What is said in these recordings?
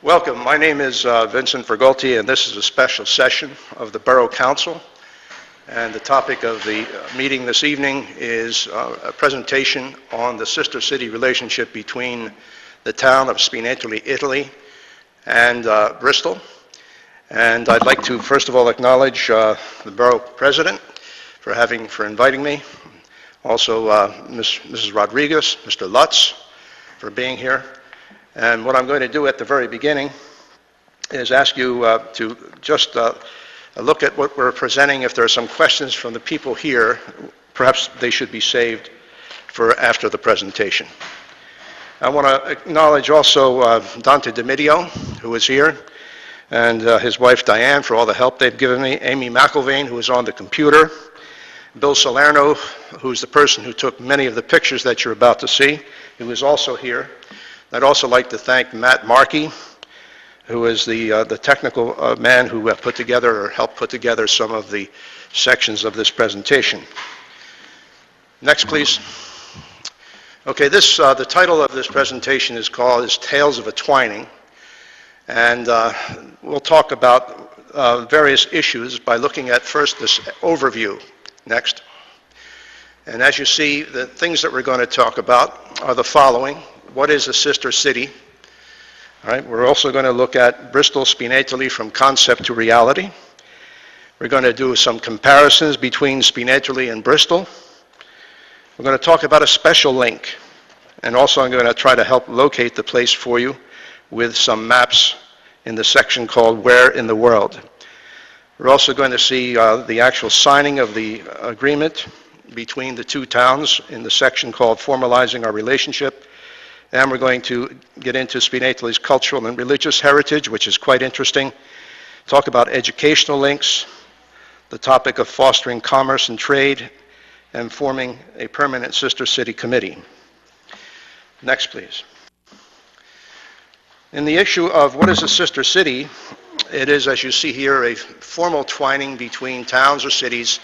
Welcome. My name is Vincent Vergolti, and this is a special session of the Borough Council. And the topic of the meeting this evening is a presentation on the sister city relationship between the town of Spinetoli, Italy, and Bristol. And I'd like to first of all acknowledge the Borough President for inviting me. Also Mrs. Rodriguez, Mr. Lutz for being here. And what I'm going to do at the very beginning is ask you to just look at what we're presenting. If there are some questions from the people here, perhaps they should be saved for after the presentation. I want to acknowledge also Dante D'Amidio, who is here, and his wife Diane for all the help they've given me, Amy McIlvain, who is on the computer, Bill Salerno, who's the person who took many of the pictures that you're about to see, who is also here. I'd also like to thank Matt Markey, who is the technical man who helped put together some of the sections of this presentation. Next, please. Okay, the title of this presentation is Tales of a Twining, and we'll talk about various issues by looking at first this overview. Next. And as you see, the things that we're going to talk about are the following. What is a sister city? All right, we're also going to look at Bristol Spinetoli from concept to reality. We're going to do some comparisons between Spinetoli and Bristol. We're going to talk about a special link, and also I'm going to try to help locate the place for you with some maps in the section called Where in the World. We're also going to see the actual signing of the agreement between the two towns in the section called Formalizing Our Relationship. And we're going to get into Spinetoli's cultural and religious heritage, which is quite interesting. Talk about educational links, the topic of fostering commerce and trade, and forming a permanent sister city committee. Next, please. In the issue of what is a sister city, it is, as you see here, a formal twining between towns or cities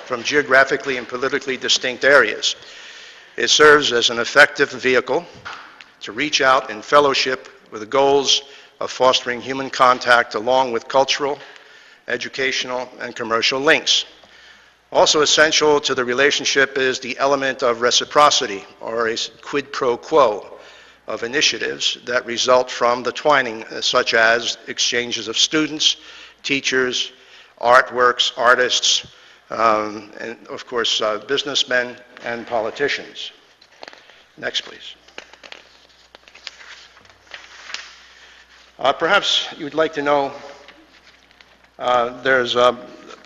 from geographically and politically distinct areas. It serves as an effective vehicle to reach out in fellowship with the goals of fostering human contact along with cultural, educational, and commercial links. Also essential to the relationship is the element of reciprocity, or a quid pro quo, of initiatives that result from the twining, such as exchanges of students, teachers, artworks, artists, and of course businessmen and politicians. Next, please. Perhaps you'd like to know, there's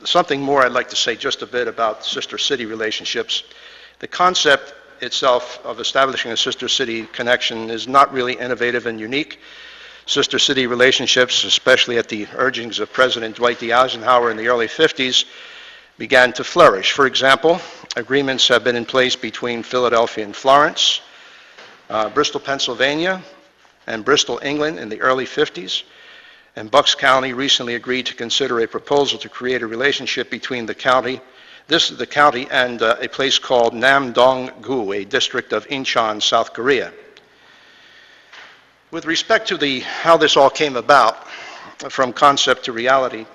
something more I'd like to say just a bit about sister city relationships. The concept itself of establishing a sister city connection is not really innovative and unique. Sister city relationships, especially at the urgings of President Dwight D. Eisenhower in the early 50s, began to flourish. For example, agreements have been in place between Philadelphia and Florence, Bristol, Pennsylvania, and Bristol, England in the early 50s, and Bucks County recently agreed to consider a proposal to create a relationship between the county and a place called Namdong-gu, a district of Incheon, South Korea. With respect to how this all came about, from concept to reality,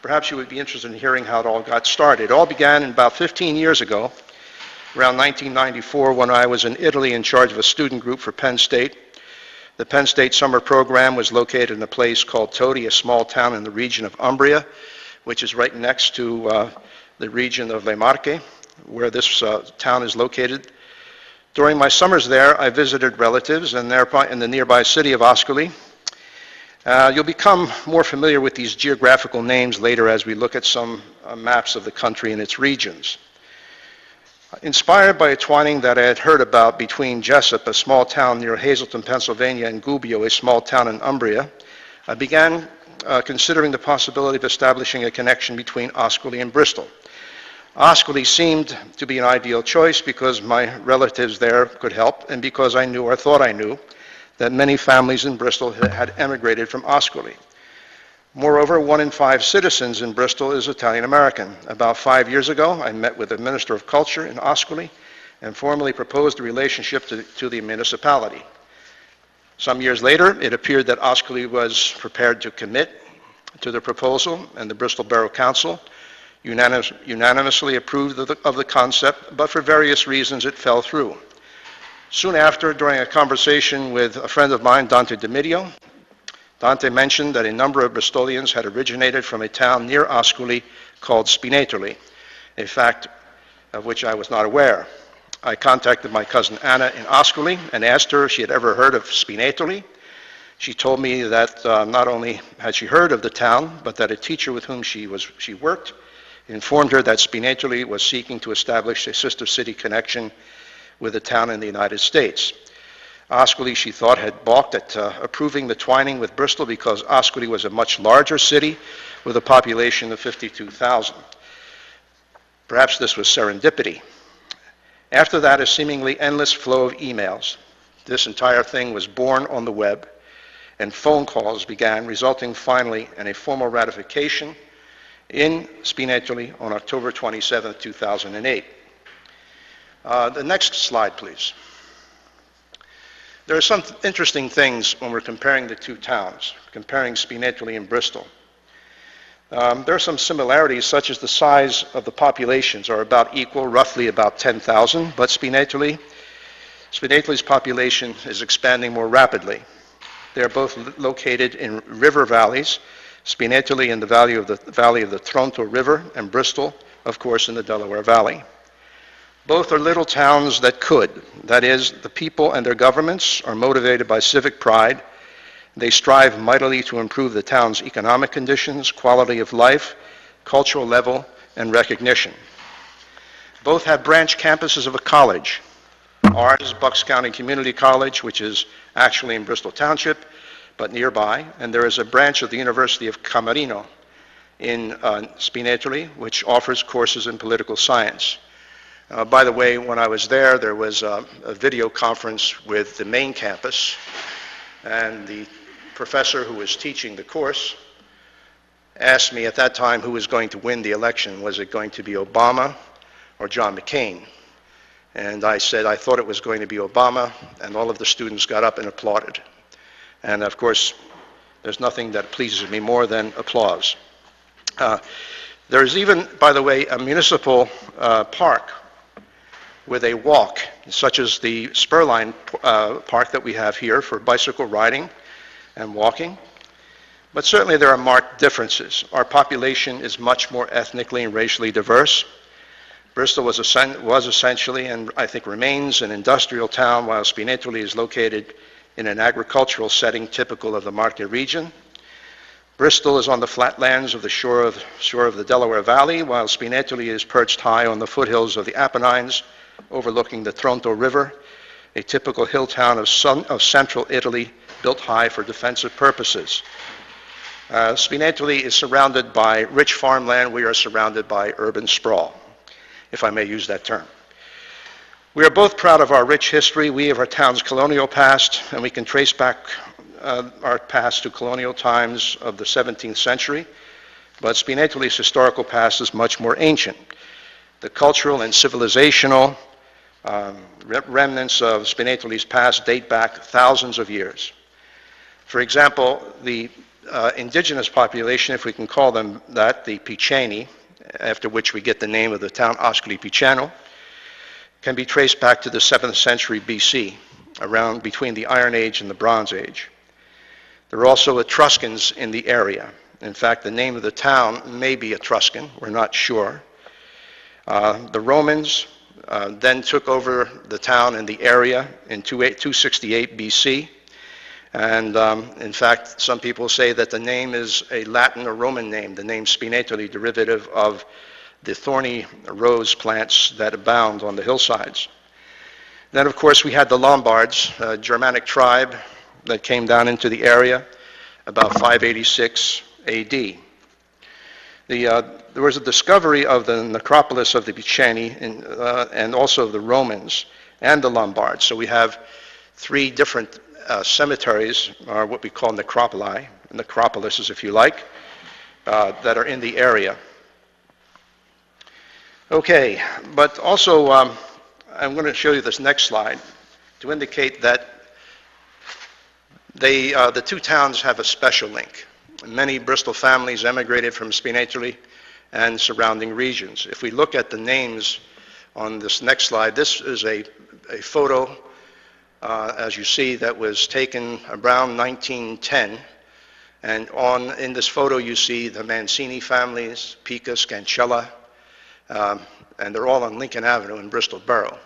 perhaps you would be interested in hearing how it all got started. It all began about 15 years ago, around 1994, when I was in Italy in charge of a student group for Penn State. The Penn State summer program was located in a place called Todi, a small town in the region of Umbria, which is right next to the region of Le Marche, where this town is located. During my summers there, I visited relatives in the nearby city of Ascoli. You'll become more familiar with these geographical names later as we look at some maps of the country and its regions. Inspired by a twining that I had heard about between Jessup, a small town near Hazleton, Pennsylvania, and Gubbio, a small town in Umbria, I began considering the possibility of establishing a connection between Ascoli and Bristol. Ascoli seemed to be an ideal choice because my relatives there could help, and because I knew, or thought I knew, that many families in Bristol had emigrated from Ascoli. Moreover, 1 in 5 citizens in Bristol is Italian American. About 5 years ago, I met with the Minister of Culture in Ascoli and formally proposed a relationship to the municipality. Some years later, it appeared that Ascoli was prepared to commit to the proposal, and the Bristol Borough Council unanimously approved of the concept, but for various reasons it fell through. Soon after, during a conversation with a friend of mine, Dante D'Amidio, Dante mentioned that a number of Bristolians had originated from a town near Ascoli called Spinetoli, a fact of which I was not aware. I contacted my cousin Anna in Ascoli and asked her if she had ever heard of Spinetoli. She told me that not only had she heard of the town, but that a teacher with whom she worked informed her that Spinetoli was seeking to establish a sister city connection with a town in the United States. Ascoli, she thought, had balked at approving the twining with Bristol because Ascoli was a much larger city with a population of 52,000. Perhaps this was serendipity. After that, a seemingly endless flow of emails. This entire thing was born on the web, and phone calls began, resulting finally in a formal ratification in Spinetoli on October 27, 2008. The next slide, please. There are some interesting things when we're comparing the two towns, comparing Spinetoli and Bristol. There are some similarities, such as the size of the populations are about equal, roughly about 10,000, but Spinetoli's population is expanding more rapidly. They are both located in river valleys, Spinetoli in the valley of the Tronto River, and Bristol, of course, in the Delaware Valley. Both are little towns that could. That is, the people and their governments are motivated by civic pride. They strive mightily to improve the town's economic conditions, quality of life, cultural level, and recognition. Both have branch campuses of a college. Ours, Bucks County Community College, which is actually in Bristol Township, but nearby, and there is a branch of the University of Camerino in Spinetoli, which offers courses in political science. By the way, when I was there was a video conference with the main campus, and the professor who was teaching the course asked me at that time who was going to win the election. Was it going to be Obama or John McCain? And I said I thought it was going to be Obama, and all of the students got up and applauded. And of course, there's nothing that pleases me more than applause. There is even, by the way, a municipal park with a walk, such as the Spurline Park that we have here for bicycle riding and walking. But certainly there are marked differences. Our population is much more ethnically and racially diverse. Bristol was essentially, and I think remains, an industrial town, while Spinetoli is located in an agricultural setting typical of the Marche region. Bristol is on the flatlands of the shore of the Delaware Valley, while Spinetoli is perched high on the foothills of the Apennines, overlooking the Tronto River, a typical hill town of central Italy, built high for defensive purposes. Spinetoli is surrounded by rich farmland. We are surrounded by urban sprawl, if I may use that term. We are both proud of our rich history. We have our town's colonial past, and we can trace back our past to colonial times of the 17th century, but Spinetoli's historical past is much more ancient. The cultural and civilizational remnants of Spinetoli's past date back thousands of years. For example, the indigenous population, if we can call them that, the Piceni, after which we get the name of the town Ascoli Piceno, can be traced back to the 7th century BC, around between the Iron Age and the Bronze Age. There are also Etruscans in the area. In fact, the name of the town may be Etruscan, we're not sure. The Romans then took over the town and the area in 268 BC. And in fact, some people say that the name is a Latin or Roman name, the name Spinetoli, derivative of the thorny rose plants that abound on the hillsides. Then, of course, we had the Lombards, a Germanic tribe that came down into the area about 586 AD. There was a discovery of the necropolis of the Piceni and also the Romans and the Lombards. So we have three different cemeteries, or what we call necropoli, necropolises if you like, that are in the area. Okay, but also I'm going to show you this next slide to indicate that The two towns have a special link. Many Bristol families emigrated from Spinetoli and surrounding regions. If we look at the names on this next slide, this is a photo, as you see, that was taken around 1910. And in this photo you see the Mancini families, Pica, Scancella, and they're all on Lincoln Avenue in Bristol Borough.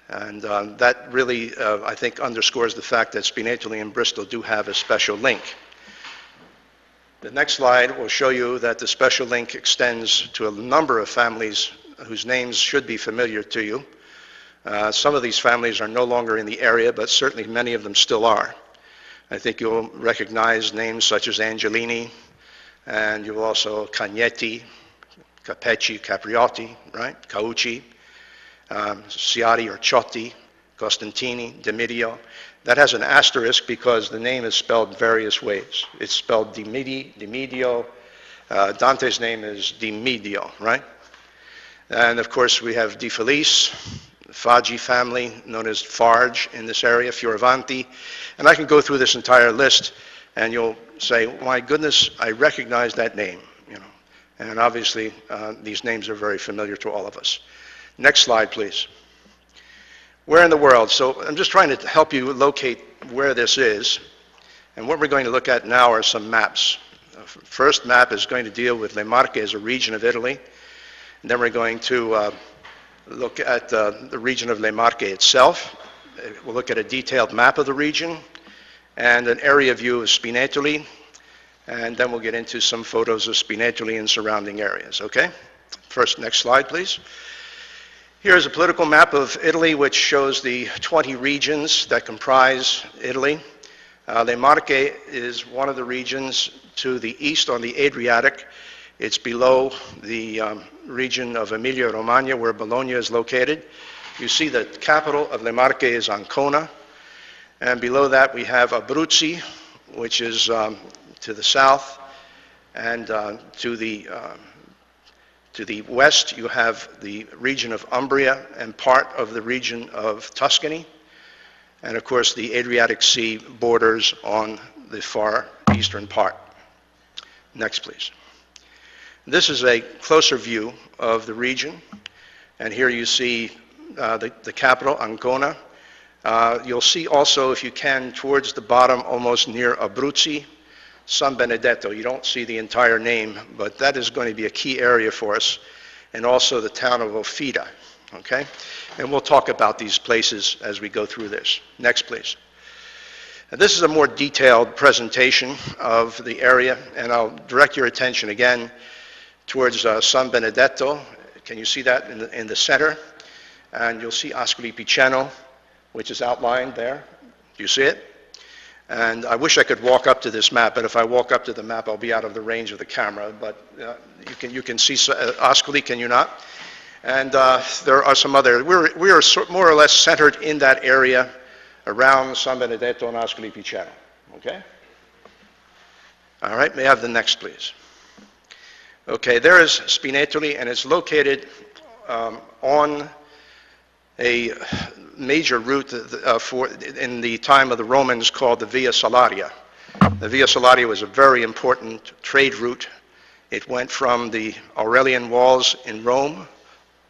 And that really, I think, underscores the fact that Spinetoli and Bristol do have a special link. The next slide will show you that the special link extends to a number of families whose names should be familiar to you. Some of these families are no longer in the area, but certainly many of them still are. I think you'll recognize names such as Angelini, and you'll also Cagnetti, Capecci, Capriotti, right? Caucci, Ciati or Ciotti, Costantini, Dimidio. That has an asterisk because the name is spelled various ways. It's spelled Dimidio. Dante's name is Dimidio, right? And of course we have Di Felice, the Faggi family, known as Farge in this area, Fioravanti. And I can go through this entire list and you'll say, my goodness, I recognize that name, you know. And obviously these names are very familiar to all of us. Next slide, please. Where in the world? So I'm just trying to help you locate where this is. And what we're going to look at now are some maps. The first map is going to deal with Le Marche as a region of Italy. And then we're going to look at the region of Le Marche itself. We'll look at a detailed map of the region and an area view of Spinetoli. And then we'll get into some photos of Spinetoli and surrounding areas, okay? First, next slide, please. Here's a political map of Italy which shows the 20 regions that comprise Italy. Le Marche is one of the regions to the east on the Adriatic. It's below the region of Emilia-Romagna where Bologna is located. You see the capital of Le Marche is Ancona. And below that we have Abruzzi, which is to the south. And to the west, you have the region of Umbria and part of the region of Tuscany. And of course, the Adriatic Sea borders on the far eastern part. Next, please. This is a closer view of the region. And here you see the capital, Ancona. You'll see also, if you can, towards the bottom, almost near Abruzzi, San Benedetto. You don't see the entire name, but that is going to be a key area for us, and also the town of Ofida, okay? And we'll talk about these places as we go through this. Next, please. And this is a more detailed presentation of the area, and I'll direct your attention again towards San Benedetto. Can you see that in the center? And you'll see Ascoli Piceno, which is outlined there. Do you see it? And I wish I could walk up to this map, but if I walk up to the map, I'll be out of the range of the camera. But you can see Ascoli, can you not? And there are some other, we are more or less centered in that area around San Benedetto and Ascoli Piceno, okay? All right, may I have the next, please? Okay, there is Spinetoli, and it's located on a major route in the time of the Romans called the Via Salaria. The Via Salaria was a very important trade route. It went from the Aurelian walls in Rome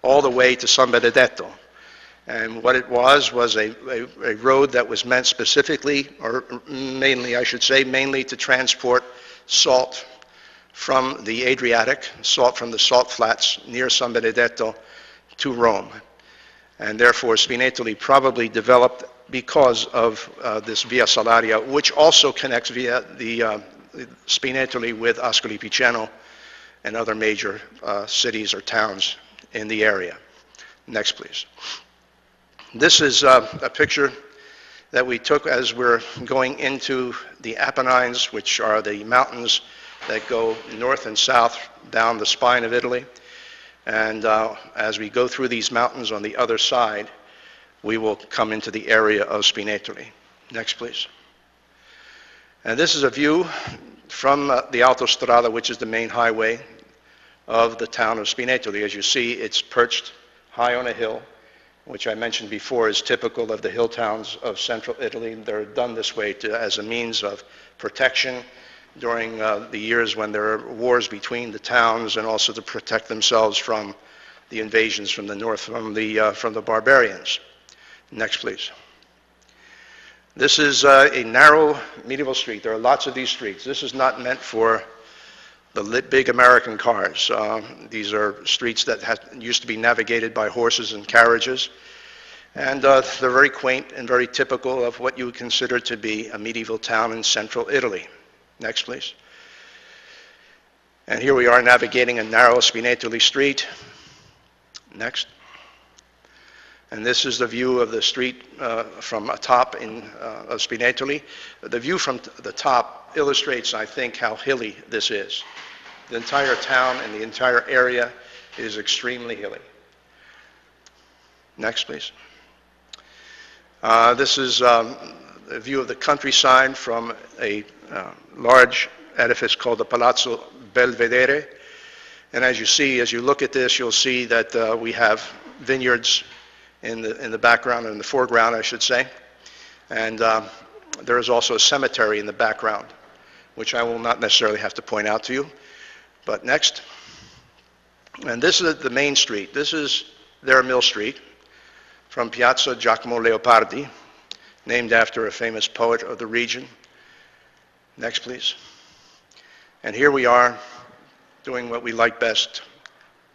all the way to San Benedetto. And what it was a road that was meant specifically, or mainly, I should say, mainly to transport salt from the Adriatic, salt from the salt flats near San Benedetto to Rome. And therefore, Spinetoli probably developed because of this Via Salaria, which also connects via the Spinetoli with Ascoli Piceno and other major cities or towns in the area. Next, please. This is a picture that we took as we're going into the Apennines, which are the mountains that go north and south down the spine of Italy. And as we go through these mountains on the other side, we will come into the area of Spinetoli. Next, please. And this is a view from the Autostrada, which is the main highway of the town of Spinetoli. As you see, it's perched high on a hill, which I mentioned before is typical of the hill towns of central Italy. They're done this way as a means of protection during the years when there are wars between the towns, and also to protect themselves from the invasions from the north, from the barbarians. Next, please. This is a narrow medieval street. There are lots of these streets. This is not meant for the big American cars. These are streets that used to be navigated by horses and carriages. And they're very quaint and very typical of what you would consider to be a medieval town in central Italy. Next, please. And here we are navigating a narrow Spinetoli street. Next. And this is the view of the street from atop of Spinetoli. The view from the top illustrates, I think, how hilly this is. The entire town and the entire area is extremely hilly. Next, please. This is a view of the countryside from a large edifice called the Palazzo Belvedere. And as you look at this, you'll see that we have vineyards in the background, or in the foreground, I should say. And there is also a cemetery in the background, which I will not necessarily have to point out to you. But next. And this is the main street. This is their Mill Street from Piazza Giacomo Leopardi, named after a famous poet of the region. Next, please. And here we are doing what we like best,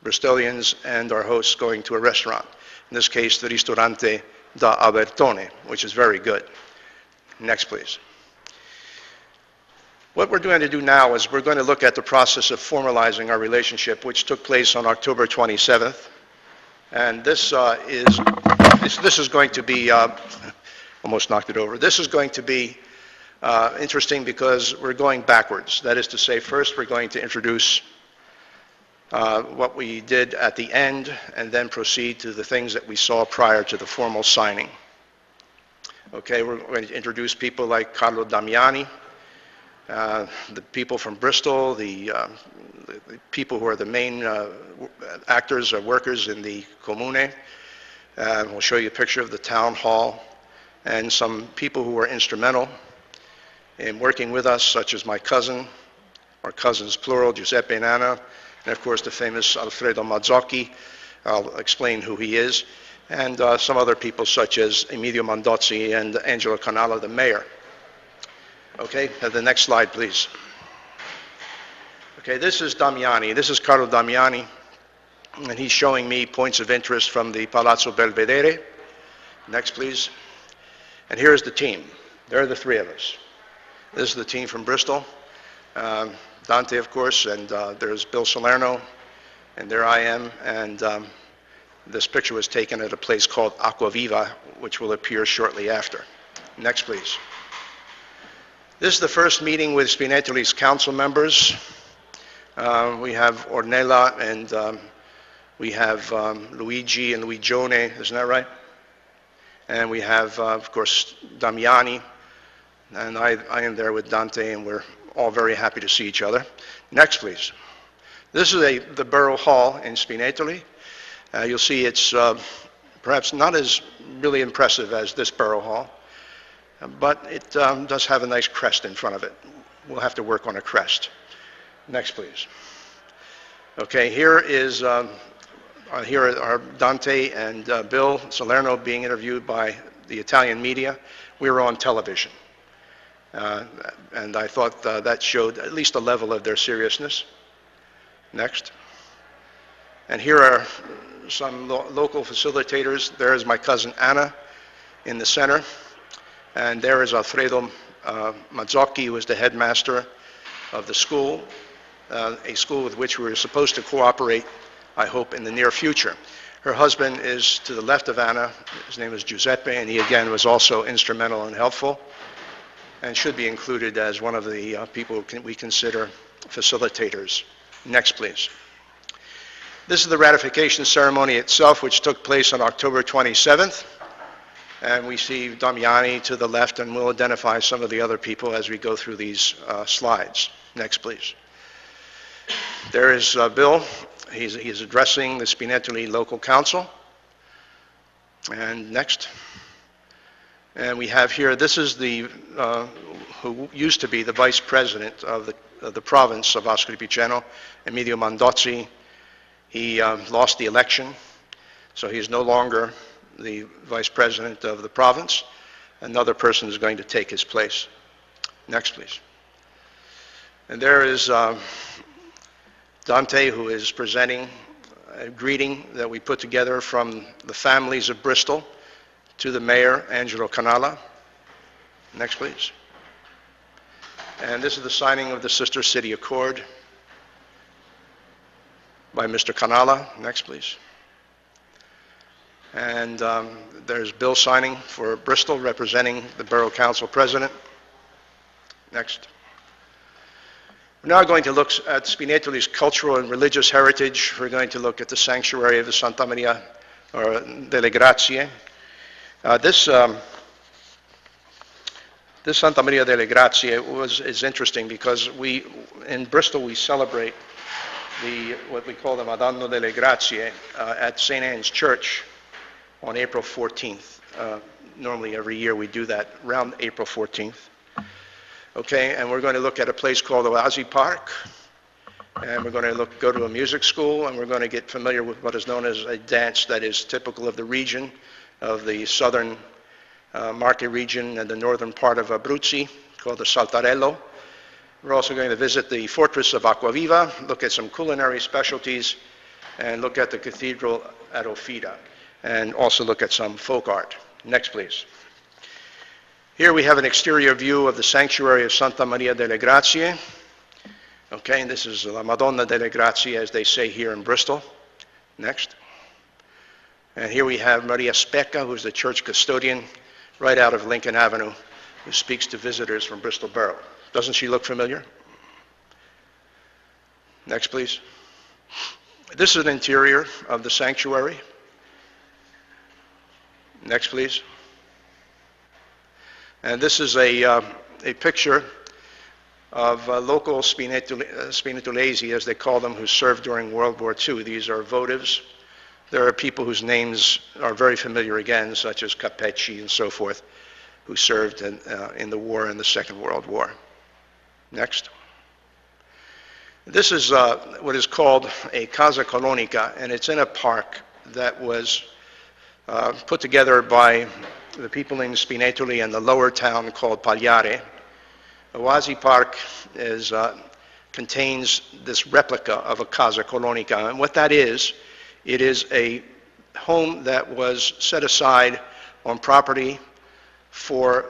Bristolians and our hosts going to a restaurant. In this case, the Ristorante da Albertone, which is very good. Next, please. What we're going to do now is we're going to look at the process of formalizing our relationship, which took place on October 27th. And this is going to be, almost knocked it over. This is going to be interesting because we're going backwards. That is to say, first we're going to introduce what we did at the end, and then proceed to the things that we saw prior to the formal signing. Okay, we're going to introduce people like Carlo Damiani, the people from Bristol, the people who are the main actors or workers in the Comune. We'll show you a picture of the town hall, and some people who were instrumental in working with us, such as my cousin, or cousins plural, Giuseppe and Anna, and of course the famous Alfredo Mazzocchi. I'll explain who he is, and some other people such as Emilio Mondozzi and Angelo Canala, the mayor. Okay, the next slide, please. Okay, this is Damiani. This is Carlo Damiani, and he's showing me points of interest from the Palazzo Belvedere. Next, please. And here's the team. There are the three of us. This is the team from Bristol. Dante, of course, and there's Bill Salerno, and there I am, and this picture was taken at a place called Acquaviva, which will appear shortly after. Next, please. This is the first meeting with Spinetoli's council members. We have Ornella, and we have Luigi and Luigione, isn't that right? And we have, of course, Damiani, and I am there with Dante, and we're all very happy to see each other. Next, please. This is the Borough Hall in Spinetoli. You'll see it's perhaps not as really impressive as this Borough Hall, but it does have a nice crest in front of it. We'll have to work on a crest. Next, please. Okay, here are Dante and Bill Salerno being interviewed by the Italian media. We were on television. And I thought that showed at least a level of their seriousness. Next. And here are some local facilitators. There is my cousin Anna in the center. And there is Alfredo Mazzocchi, who is the headmaster of the school, a school with which we were supposed to cooperate, I hope, in the near future. Her husband is to the left of Anna. His name is Giuseppe, and he again was also instrumental and helpful, and should be included as one of the people we consider facilitators. Next, please. This is the ratification ceremony itself, which took place on October 27th. And we see Damiani to the left, and we'll identify some of the other people as we go through these slides. Next, please. There is Bill. He's addressing the Spinetoli Local Council. And next. And we have here, this is the, who used to be the vice president of the province of Ascoli Piceno, Emilio Mondozzi. He lost the election, so he's no longer the vice president of the province. Another person is going to take his place. Next, please. And there is Dante, who is presenting a greeting that we put together from the families of Bristol to the mayor, Angelo Canala. Next, please. And this is the signing of the Sister City Accord by Mr. Canala. Next, please. And there's Bill signing for Bristol, representing the Borough Council President. Next. We're now going to look at Spinetoli's cultural and religious heritage. We're going to look at the sanctuary of the Santa Maria delle Grazie. This Santa Maria delle Grazie is interesting because in Bristol we celebrate what we call the Madonna delle Grazie at St. Anne's Church on April 14th. Normally every year we do that around April 14th. Okay, and we're going to look at a place called Oasi Park, and we're going to go to a music school, and we're going to get familiar with what is known as a dance that is typical of the region, of the southern Marche region and the northern part of Abruzzi, called the Saltarello. We're also going to visit the fortress of Acquaviva, look at some culinary specialties, and look at the cathedral at Ofida, and also look at some folk art. Next, please. Here we have an exterior view of the sanctuary of Santa Maria delle Grazie. Okay, and this is La Madonna delle Grazie, as they say here in Bristol. Next. And here we have Maria Specca, who's the church custodian, right out of Lincoln Avenue, who speaks to visitors from Bristol Borough. Doesn't she look familiar? Next, please. This is an interior of the sanctuary. Next, please. And this is a picture of local Spinetolesi, as they call them, who served during World War II. These are votives. There are people whose names are very familiar again, such as Capecci and so forth, who served in the war, in the Second World War. Next. This is what is called a Casa Colonica, and it's in a park that was put together by the people in Spinetoli and the lower town called Pagliare. Oasi Park contains this replica of a Casa Colonica, and what that is, it is a home that was set aside on property for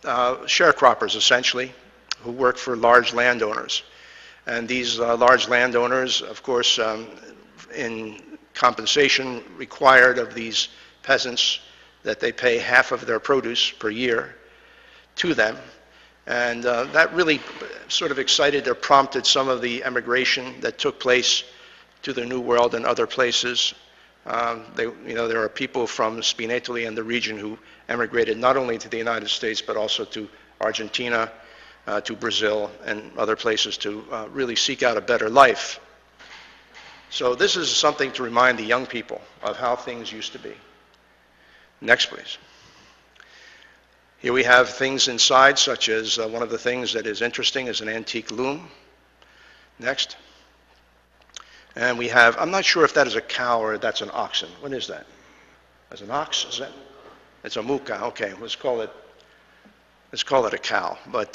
sharecroppers, essentially, who work for large landowners. And these large landowners, of course, in compensation required of these peasants, that they pay half of their produce per year to them. And that really sort of excited or prompted some of the emigration that took place to the New World and other places. There are people from Spinetoli and the region who emigrated not only to the United States, but also to Argentina, to Brazil, and other places to really seek out a better life. So this is something to remind the young people of how things used to be. Next, please. Here we have things inside, such as one of the things that is interesting is an antique loom. Next. And we have, I'm not sure if that is a cow or that's an oxen. What is that? That's an ox? Is that? It's a mucca. Okay, let's call it a cow. But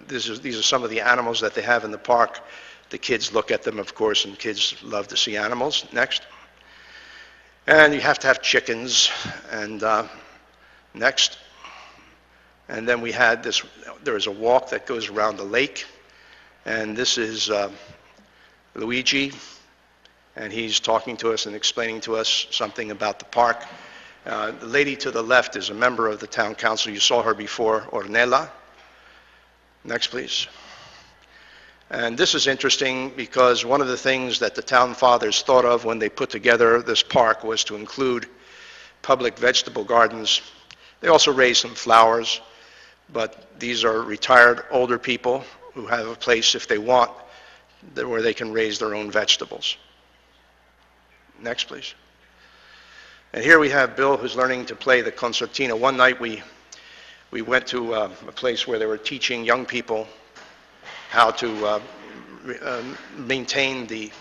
these are some of the animals that they have in the park. The kids look at them, of course, and kids love to see animals. Next. And you have to have chickens. And next. And then we had this, there is a walk that goes around the lake. And this is Luigi. And he's talking to us and explaining to us something about the park. The lady to the left is a member of the town council. You saw her before, Ornella. Next, please. And this is interesting because one of the things that the town fathers thought of when they put together this park was to include public vegetable gardens. They also raised some flowers, but these are retired older people who have a place, if they want, where they can raise their own vegetables. Next, please. And here we have Bill, who's learning to play the concertina. One night we went to a place where they were teaching young people how to maintain the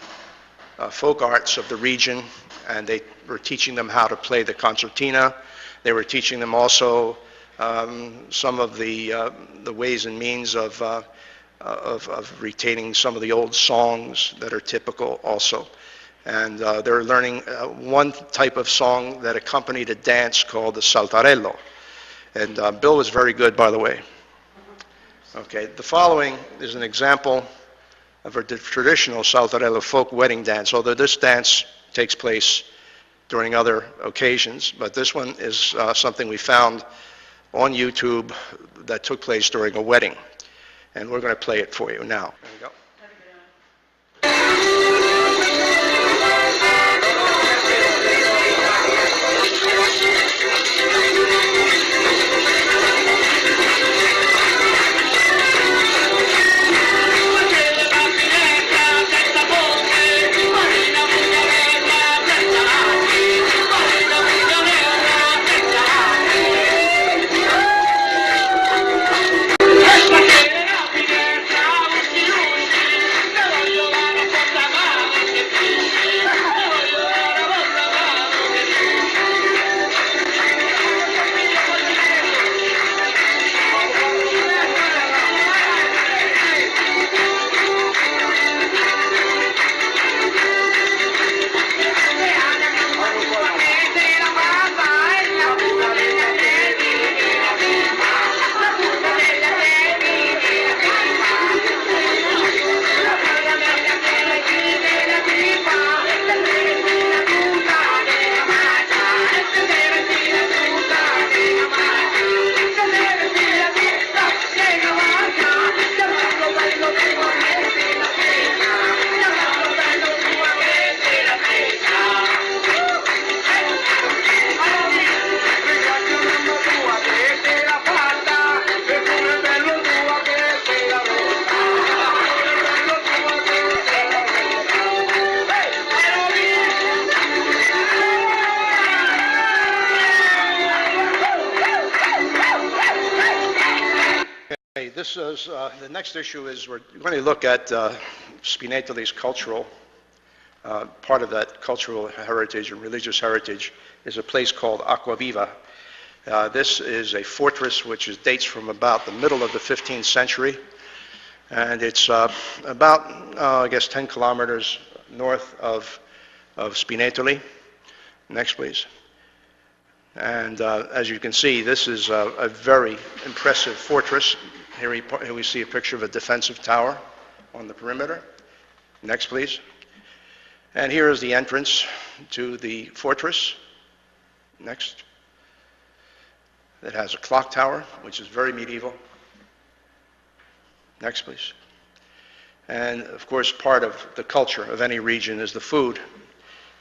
folk arts of the region, and they were teaching them how to play the concertina. They were teaching them also some of the ways and means of retaining some of the old songs that are typical also. And they're learning one type of song that accompanied a dance called the saltarello. And Bill was very good, by the way. Okay, the following is an example of a traditional saltarello folk wedding dance, although this dance takes place during other occasions, but this one is something we found on YouTube that took place during a wedding. And we're going to play it for you now. There we go. This is, the next issue is we're going to look at Spinetoli's cultural, part of that cultural heritage and religious heritage is a place called Acquaviva. This is a fortress which dates from about the middle of the 15th century, and it's about, I guess, 10 kilometers north of Spinetoli. Next, please. And as you can see, this is a very impressive fortress. Here we see a picture of a defensive tower on the perimeter. Next, please. And here is the entrance to the fortress. Next. It has a clock tower, which is very medieval. Next, please. And, of course, part of the culture of any region is the food.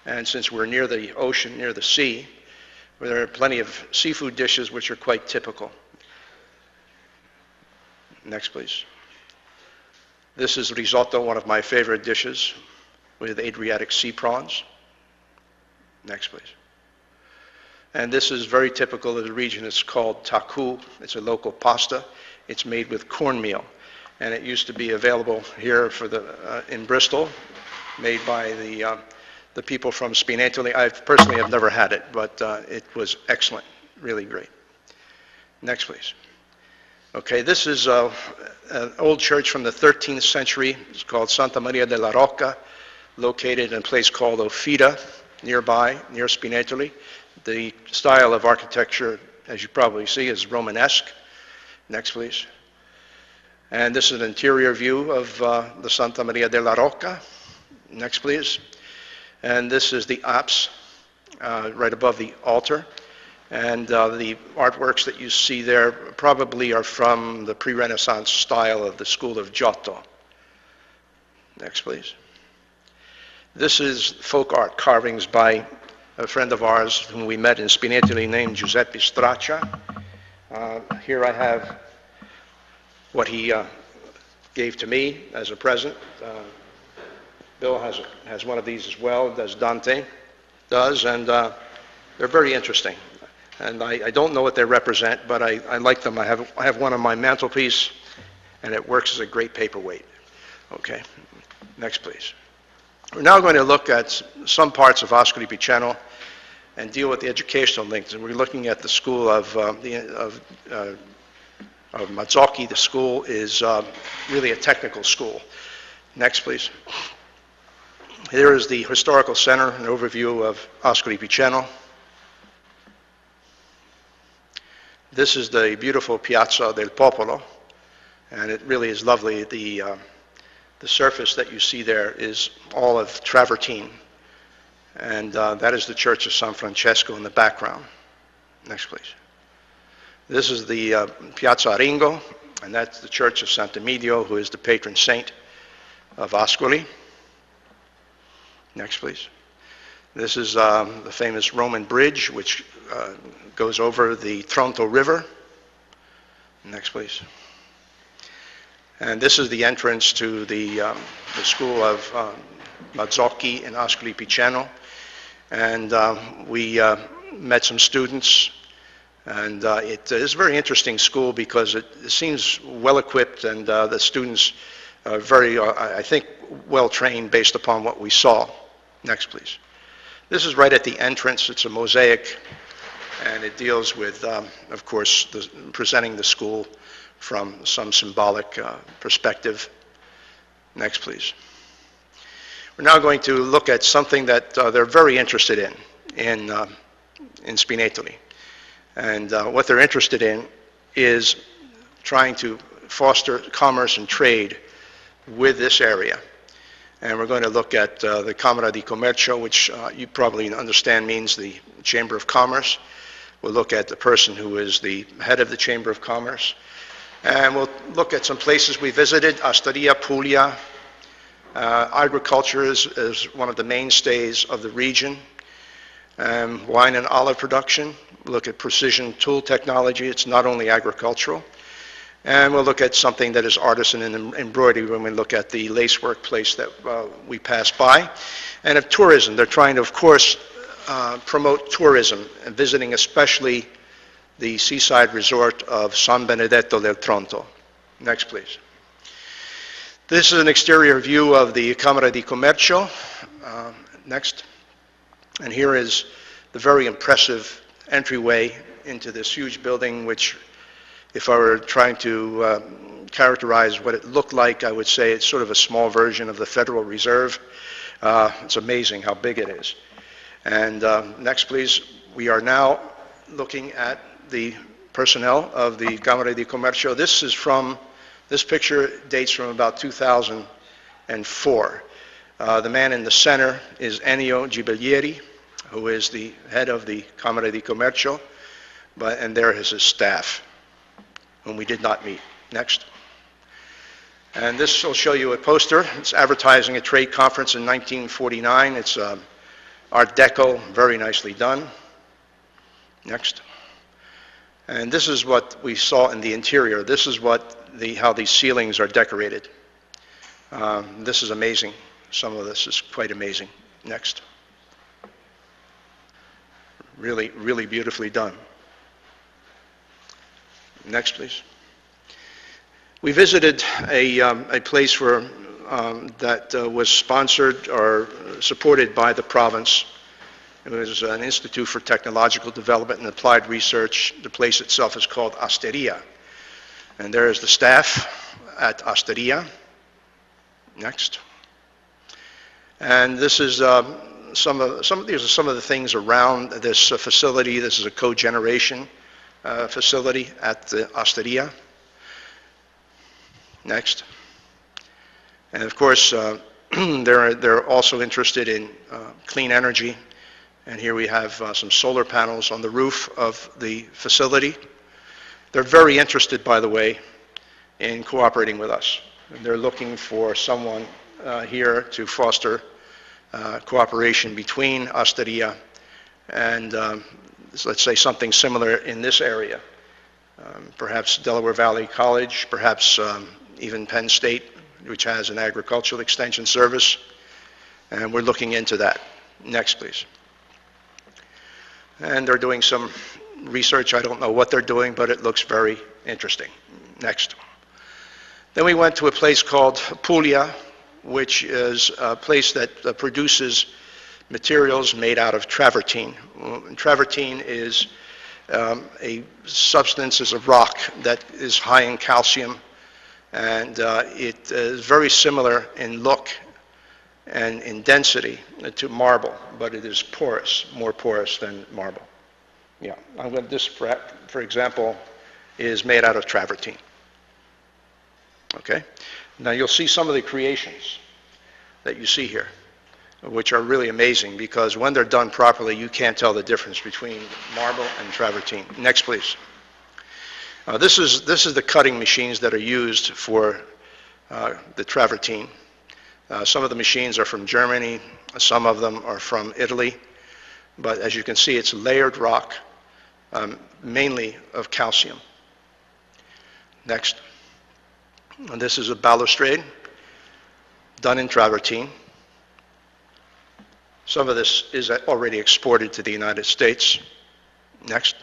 And since we're near the ocean, near the sea, there are plenty of seafood dishes which are quite typical. Next, please. This is risotto, one of my favorite dishes, with Adriatic sea prawns. Next, please. And this is very typical of the region. It's called taku. It's a local pasta. It's made with cornmeal. And it used to be available here for in Bristol, made by the people from Spinetoli. I personally have never had it, but it was excellent, really great. Next, please. Okay, this is an old church from the 13th century. It's called Santa Maria della Rocca, located in a place called Ofida, nearby, near Spinetoli. The style of architecture, as you probably see, is Romanesque. Next, please. And this is an interior view of the Santa Maria della Rocca. Next, please. And this is the apse, right above the altar. And the artworks that you see there probably are from the pre-Renaissance style of the school of Giotto. Next, please. This is folk art carvings by a friend of ours whom we met in Spinetoli named Giuseppe Straccia. Here I have what he gave to me as a present. Bill has one of these as well, as Dante does, and They're very interesting, and I don't know what they represent, but I like them. I have one on my mantelpiece, and it works as a great paperweight. Okay, next please. We're now going to look at some parts of Ascoli Piceno and deal with the educational links. And we're looking at the school of Mazzocchi. The school is really a technical school. Next, please. Here is the historical center, an overview of Ascoli Piceno. This is the beautiful Piazza del Popolo, and it really is lovely. The surface that you see there is all of travertine, and that is the Church of San Francesco in the background. Next, please. This is the Piazza Aringo, and that's the Church of Sant'Emidio, who is the patron saint of Ascoli. Next, please. This is the famous Roman bridge, which goes over the Tronto River. Next, please. And this is the entrance to the school of Mazzocchi in Ascoli Piceno. And we met some students, and it is a very interesting school because it seems well equipped, and the students are very, I think, well trained based upon what we saw. Next, please. This is right at the entrance. It's a mosaic, and it deals with, of course, presenting the school from some symbolic perspective. Next, please. We're now going to look at something that they're very interested in Spinetoli. And what they're interested in is trying to foster commerce and trade with this area. And we're going to look at the Camera di Commercio, which you probably understand means the Chamber of Commerce. We'll look at the person who is the head of the Chamber of Commerce. And we'll look at some places we visited, Osteria, Puglia. Agriculture is one of the mainstays of the region. Wine and olive production. We'll look at precision tool technology. It's not only agricultural. And we'll look at something that is artisan and embroidery when we look at the lacework place that we passed by. And of tourism, they're trying to, of course, promote tourism and visiting especially the seaside resort of San Benedetto del Tronto. Next, please. This is an exterior view of the Camera di Commercio. Next. And here is the very impressive entryway into this huge building, which, if I were trying to characterize what it looked like, I would say it's sort of a small version of the Federal Reserve. It's amazing how big it is. And next, please. We are now looking at the personnel of the Camera di Commercio. This picture dates from about 2004. The man in the center is Ennio Gibellieri, who is the head of the Camera di Commercio, and there is his staff, whom we did not meet. Next. And this will show you a poster. It's advertising a trade conference in 1949. It's Art Deco, very nicely done. Next. And this is what we saw in the interior. This is how these ceilings are decorated. This is amazing. Some of this is quite amazing. Next. Really, really beautifully done. Next, please. We visited a place that was sponsored or supported by the province. It was an Institute for Technological Development and Applied Research. The place itself is called Osteria. And there is the staff at Osteria. Next. And this is these are some of the things around this facility. This is a cogeneration facility at the Osteria. Next. And of course, they're also interested in clean energy. And here we have some solar panels on the roof of the facility. They're very interested, by the way, in cooperating with us. And they're looking for someone here to foster cooperation between Osteria and, let's say, something similar in this area. Perhaps Delaware Valley College, perhaps even Penn State, which has an agricultural extension service. And we're looking into that. Next, please. And they're doing some research. I don't know what they're doing, but it looks very interesting. Next. Then we went to a place called Puglia, which is a place that produces materials made out of travertine. Travertine is a substance, is a rock that is high in calcium, and it is very similar in look and in density to marble, but it is porous, more porous than marble. Yeah, this, for example, is made out of travertine. Okay? Now you'll see some of the creations that you see here, which are really amazing, because when they're done properly, you can't tell the difference between marble and travertine. Next, please. This is the cutting machines that are used for the travertine. Some of the machines are from Germany, some of them are from Italy, but as you can see, it's layered rock, mainly of calcium. Next. And this is a balustrade done in travertine. Some of this is already exported to the United States. Next.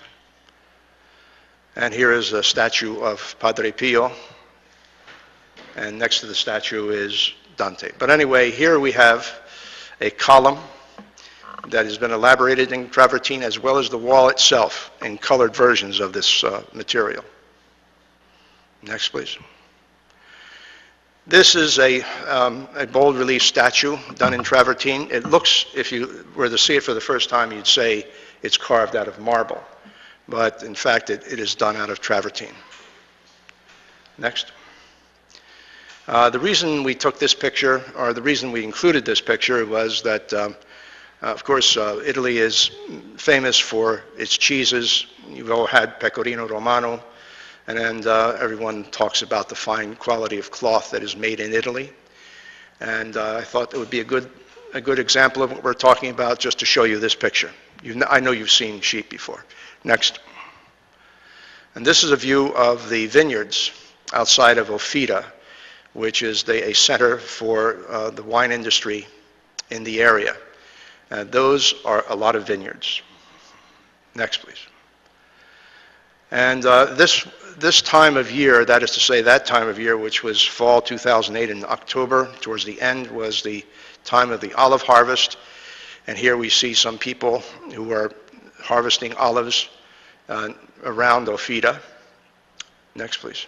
And here is a statue of Padre Pio. And next to the statue is Dante. But anyway, here we have a column that has been elaborated in travertine, as well as the wall itself in colored versions of this material. Next, please. This is a bold relief statue done in travertine. It looks, if you were to see it for the first time, you'd say it's carved out of marble. But in fact, it is done out of travertine. Next. The reason we took this picture, or the reason we included this picture, was that, of course, Italy is famous for its cheeses. You've all had Pecorino Romano. And then everyone talks about the fine quality of cloth that is made in Italy. And I thought it would be a good example of what we're talking about, just to show you this picture. I know you've seen sheep before. Next. And this is a view of the vineyards outside of Ofida, which is a center for the wine industry in the area. Those are a lot of vineyards. Next, please. And this time of year, that is to say that time of year, which was fall 2008 in October, towards the end, was the time of the olive harvest. And here we see some people who are harvesting olives around Ofida. Next, please.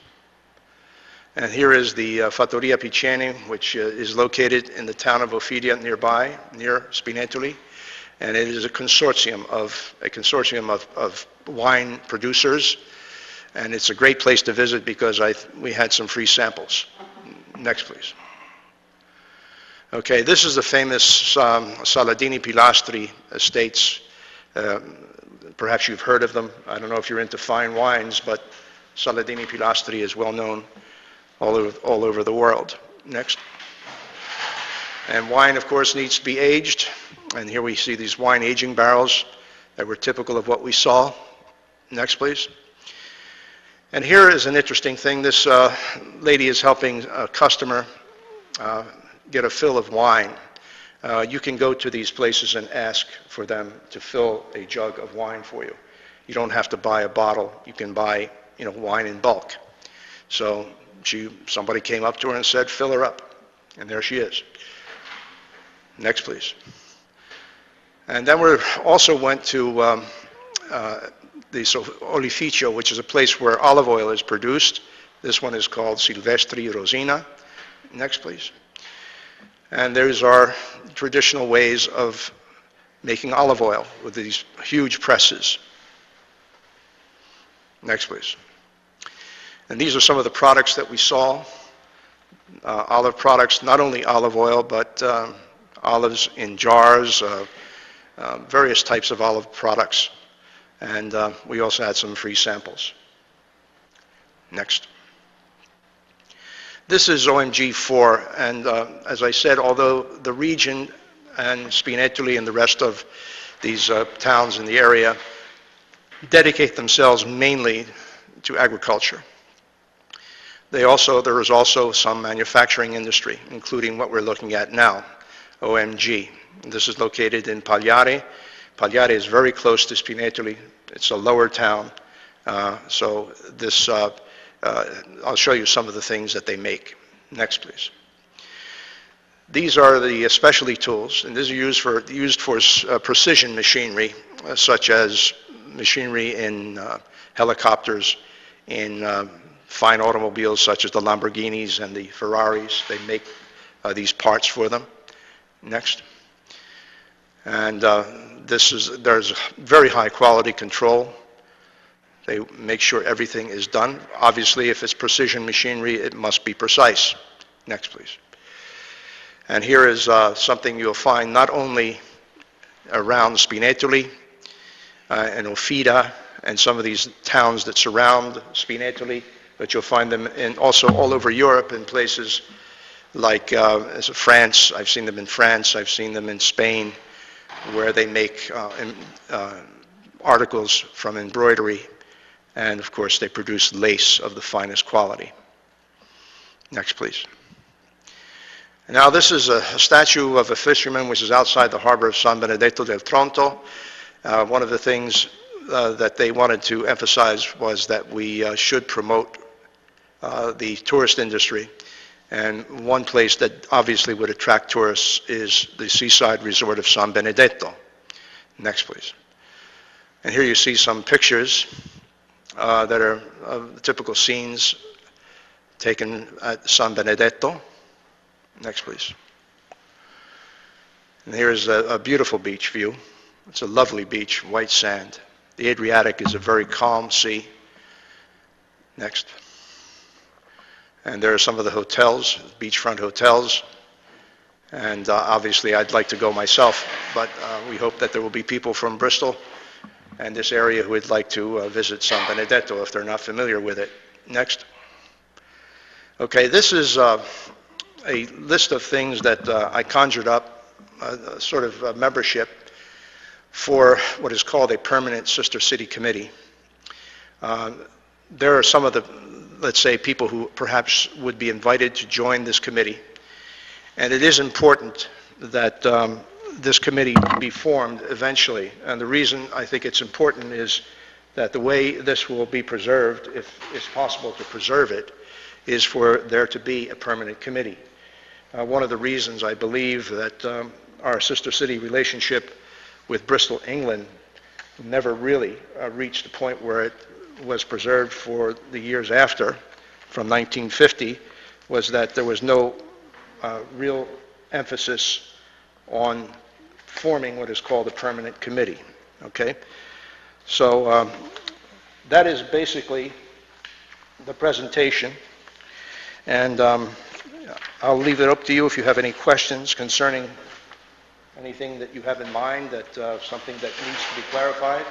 And here is the Fattoria Piceni, which is located in the town of Ofida nearby, near Spinetoli. And it is a consortium of wine producers, and it's a great place to visit because we had some free samples. Next, please. Okay, this is the famous Saladini Pilastri estates. Perhaps you've heard of them. I don't know if you're into fine wines, but Saladini Pilastri is well known all over the world. Next. And wine, of course, needs to be aged. And here we see these wine aging barrels that were typical of what we saw. Next, please. And here is an interesting thing. This lady is helping a customer get a fill of wine. You can go to these places and ask for them to fill a jug of wine for you. You don't have to buy a bottle. You can buy, wine in bulk. So somebody came up to her and said, "Fill her up." And there she is. Next, please. And then we also went to the Olificio, which is a place where olive oil is produced. This one is called Silvestri Rosina. Next, please. And there's our traditional ways of making olive oil with these huge presses. Next, please. And these are some of the products that we saw. Olive products, not only olive oil, but olives in jars, various types of olive products. And we also had some free samples. Next. This is OMG4, and as I said, although the region and Spinetoli and the rest of these towns in the area dedicate themselves mainly to agriculture, there is also some manufacturing industry, including what we're looking at now, OMG. This is located in Pagliari, Pagliari is very close to Spinetoli. It's a lower town. So this, I'll show you some of the things that they make. Next, please. These are the specialty tools, and these are used for precision machinery, such as machinery in helicopters, in fine automobiles such as the Lamborghinis and the Ferraris. They make these parts for them. Next. And there's very high quality control. They make sure everything is done. Obviously, if it's precision machinery, it must be precise. Next, please. And here is something you'll find not only around Spinetoli and Ofida and some of these towns that surround Spinetoli, but you'll find them also all over Europe in places like France. I've seen them in France. I've seen them in Spain, where they make articles from embroidery, and of course they produce lace of the finest quality. Next, please. Now this is a statue of a fisherman which is outside the harbor of San Benedetto del Tronto. One of the things that they wanted to emphasize was that we should promote the tourist industry. And one place that obviously would attract tourists is the seaside resort of San Benedetto. Next, please. And here you see some pictures that are typical scenes taken at San Benedetto. Next, please. And here's a beautiful beach view. It's a lovely beach, white sand. The Adriatic is a very calm sea. Next. And there are some of the hotels, beachfront hotels. And obviously I'd like to go myself, but we hope that there will be people from Bristol and this area who would like to visit San Benedetto if they're not familiar with it. Next. Okay, this is a list of things that I conjured up, a sort of membership for what is called a permanent sister city committee. There are some of the, let's say, people who perhaps would be invited to join this committee. And it is important that this committee be formed eventually. And the reason I think it's important is that the way this will be preserved, if it's possible to preserve it, is for there to be a permanent committee. One of the reasons I believe that our sister city relationship with Bristol, England, never really reached a point where it was preserved for the years after, from 1950, was that there was no real emphasis on forming what is called a permanent committee. Okay? So that is basically the presentation. And I'll leave it up to you if you have any questions concerning anything that you have in mind, that something that needs to be clarified.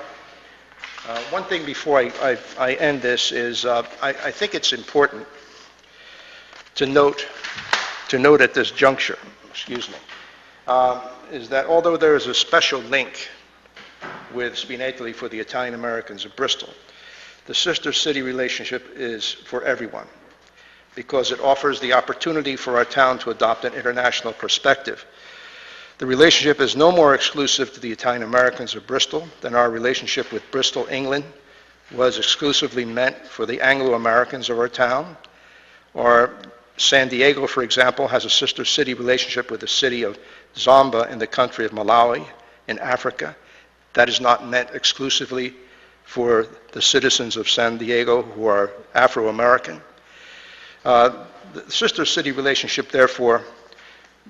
One thing before I end this is I think it's important to note at this juncture, excuse me, is that although there is a special link with Spinetoli for the Italian Americans of Bristol, the sister city relationship is for everyone, because it offers the opportunity for our town to adopt an international perspective. The relationship is no more exclusive to the Italian Americans of Bristol than our relationship with Bristol, England, was exclusively meant for the Anglo-Americans of our town. Or San Diego, for example, has a sister city relationship with the city of Zomba in the country of Malawi in Africa. That is not meant exclusively for the citizens of San Diego who are Afro-American. The sister city relationship, therefore,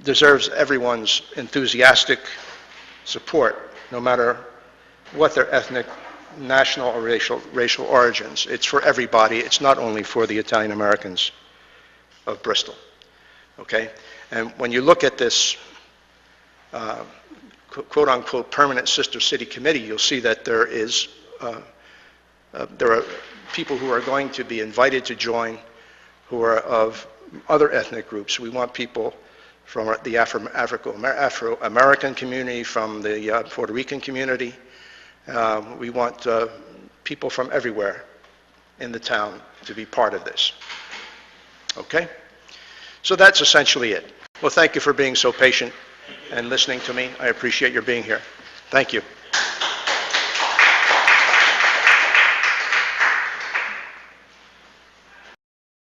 deserves everyone's enthusiastic support, no matter what their ethnic, national, or racial origins. It's for everybody. It's not only for the Italian Americans of Bristol. Okay? And when you look at this quote-unquote permanent sister city committee, you'll see that there are people who are going to be invited to join who are of other ethnic groups. We want people from the Afro-American community, from the Puerto Rican community. We want people from everywhere in the town to be part of this. Okay? So that's essentially it. Well, thank you for being so patient and listening to me. I appreciate your being here. Thank you.